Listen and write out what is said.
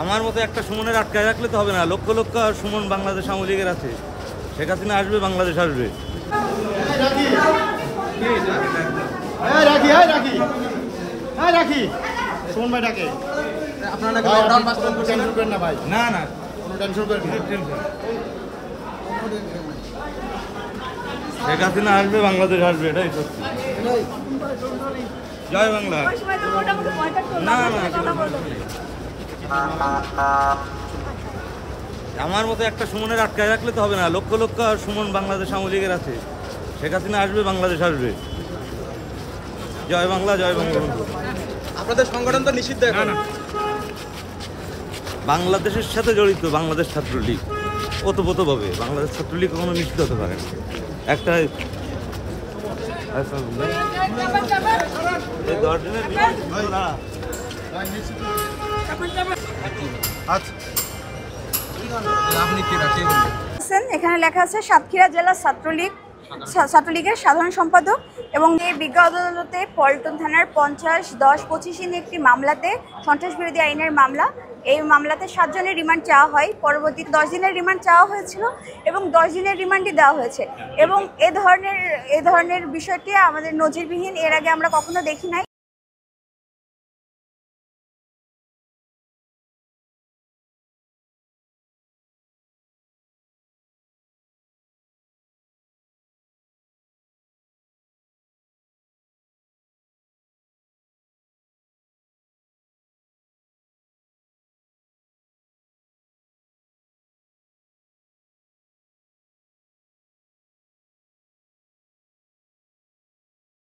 আমার মতো একটা সুমনের আটকায় রাখলে তো হবে না, লক্ষ লক্ষ সুমন বাংলাদেশ আওয়ামী লীগের আছে। শেখ হাসিনা আসবে, বাংলাদেশ আসবে। সুমন ভাই ডাকে আপনারা নাকি লকডাউন বাস্তবায়ন করছেন টেনশন করেন না ভাই, না না, কোনো টেনশন করেন না। শেখ হাসিনা আসবে, বাংলাদেশ আসবে, এটাই সত্যি। জয় বাংলা। না না, আমার মতো একটা সুমনের আটকায় রাখলে তো হবে না, লক্ষ লক্ষ সুমন বাংলাদেশ আওয়ামী লীগের আছে। শেখ হাসিনা আসবে, বাংলাদেশ আসবে। জয় বাংলা, জয় বঙ্গবন্ধু। আপনাদের সংগঠন তো নিষিদ্ধ এখন। বাংলাদেশের সাথে জড়িত বাংলাদেশ ছাত্রলীগ, ওতপ্রোতভাবে বাংলাদেশ ছাত্রলীগ কখনো নিষিদ্ধ হতে পারে না। একটা আপনি কি রাখি বলবেন? এখানে লেখা আছে সাতক্ষীরা জেলা ছাত্রলীগের সাধারণ সম্পাদক এবং এই বিজ্ঞ আদালতে পল্টন থানার 50-10-25 একটি মামলাতে সন্ত্রাস বিরোধী আইনের মামলা, এই মামলাতে 7 জনের রিমান্ড চাওয়া হয়। পরবর্তী 10 দিনের রিমান্ড চাওয়া হয়েছিল এবং 10 দিনের রিমান্ডই দেওয়া হয়েছে। এবং এ ধরনের বিষয়টি আমাদের নজিরবিহীন, এর আগে আমরা কখনো দেখি নাই।